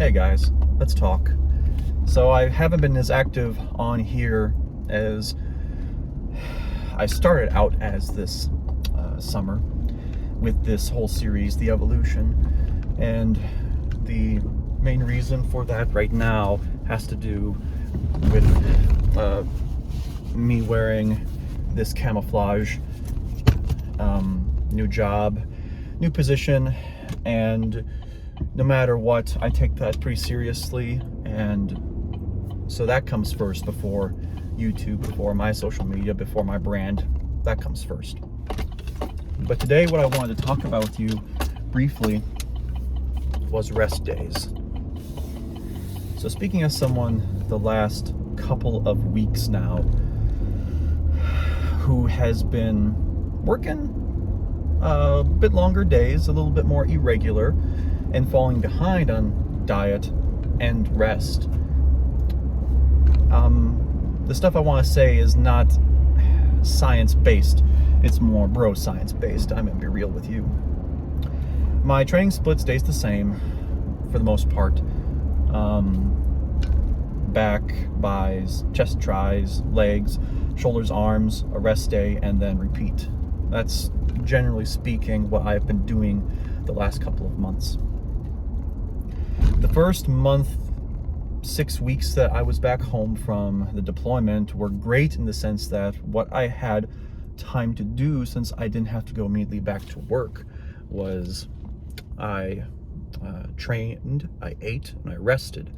Hey guys, let's talk. So I haven't been as active on here as I started out as this summer with this whole series, The Evolution, and the main reason for that right now has to do with me wearing this camouflage, new job, new position, and no matter what, I take that pretty seriously, and so that comes first before YouTube, before my social media, before my brand. That comes first. But today what I wanted to talk about with you briefly was rest days. So speaking as someone the last couple of weeks now who has been working a bit longer days, a little bit more irregular, and falling behind on diet and rest. The stuff I want to say is not science-based. It's more bro-science-based. I'm going to be real with you. My training split stays the same for the most part. Back, buys, chest tries, legs, shoulders, arms, a rest day, and then repeat. That's generally speaking what I've been doing the last couple of months. The first month, 6 weeks that I was back home from the deployment were great in the sense that what I had time to do, since I didn't have to go immediately back to work, was I trained, I ate, and I rested.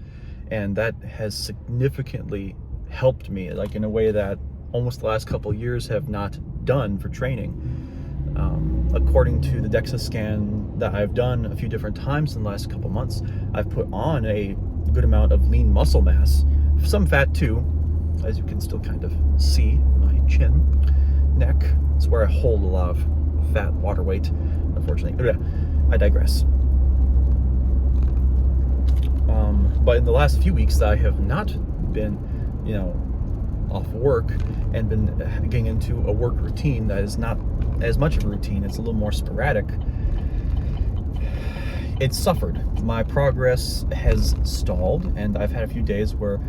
And that has significantly helped me, like in a way that almost the last couple of years have not done for training. According to the DEXA scan that I've done a few different times in the last couple months, I've put on a good amount of lean muscle mass, some fat too, as you can still kind of see my chin, neck. It's where I hold a lot of fat, water weight, unfortunately. I digress. But in the last few weeks, I have not been, off work and been getting into a work routine that is not as much of a routine. It's a little more sporadic. It's suffered. My progress has stalled, and I've had a few days where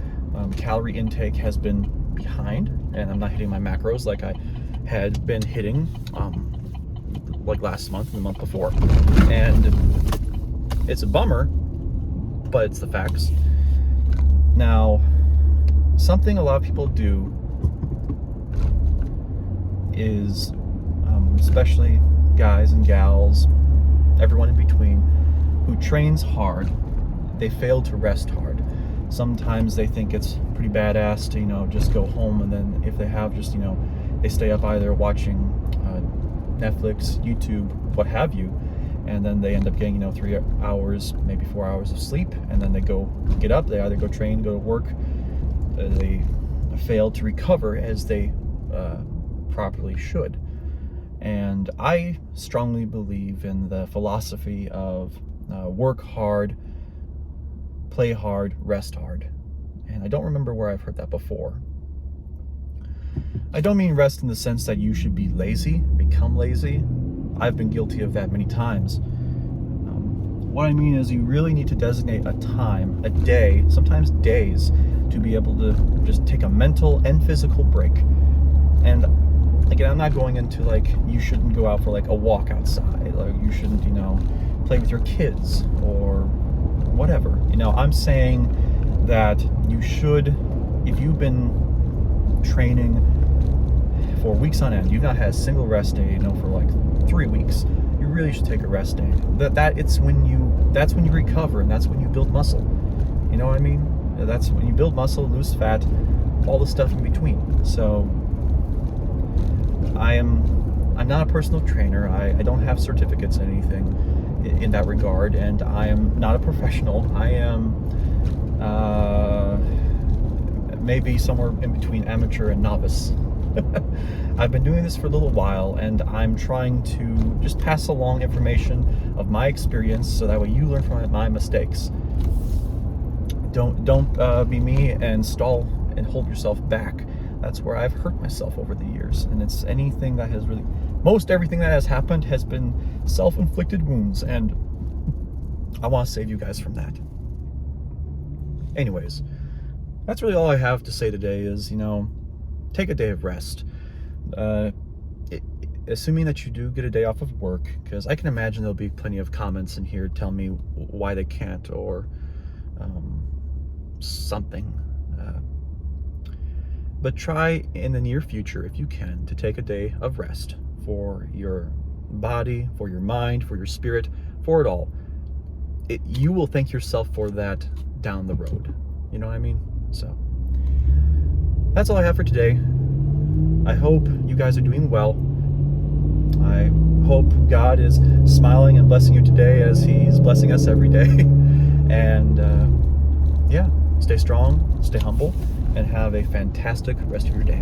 calorie intake has been behind, and I'm not hitting my macros like I had been hitting like last month and the month before. And it's a bummer, but it's the facts. Now, something a lot of people do is, especially guys and gals, everyone in between, who trains hard, they fail to rest hard. Sometimes they think it's pretty badass to, just go home, and then if they have just, they stay up either watching Netflix, YouTube, what have you, and then they end up getting, 3 hours, maybe 4 hours of sleep, and then they get up, they either go train, go to work, they fail to recover as they properly should. And I strongly believe in the philosophy of work hard, play hard, rest hard. And I don't remember where I've heard that before. I don't mean rest in the sense that you should be lazy, become lazy. I've been guilty of that many times. What I mean is you really need to designate a time, a day, sometimes days, to be able to just take a mental and physical break. And again, I'm not going into you shouldn't go out for a walk outside, or you shouldn't, play with your kids or whatever. I'm saying that you should, if you've been training for weeks on end, you've not had a single rest day, for 3 weeks, you really should take a rest day. That's when you recover, and that's when you build muscle. You know what I mean? That's when you build muscle, lose fat, all the stuff in between. So I'm not a personal trainer. I don't have certificates in anything in that regard, and I am not a professional. I am maybe somewhere in between amateur and novice. I've been doing this for a little while, and I'm trying to just pass along information of my experience so that way you learn from my mistakes. Don't be me and stall and hold yourself back. That's where I've hurt myself over the years, and it's anything that has really, most everything that has happened has been self-inflicted wounds, and I want to save you guys from that. Anyways, that's really all I have to say today is, take a day of rest. Uh, Assuming that you do get a day off of work, because I can imagine there'll be plenty of comments in here telling me why they can't, or something. But try in the near future, if you can, to take a day of rest for your body, for your mind, for your spirit, for it all. You will thank yourself for that down the road. You know what I mean? So that's all I have for today. I hope you guys are doing well. I hope God is smiling and blessing you today as He's blessing us every day. And yeah, stay strong, stay humble, and have a fantastic rest of your day.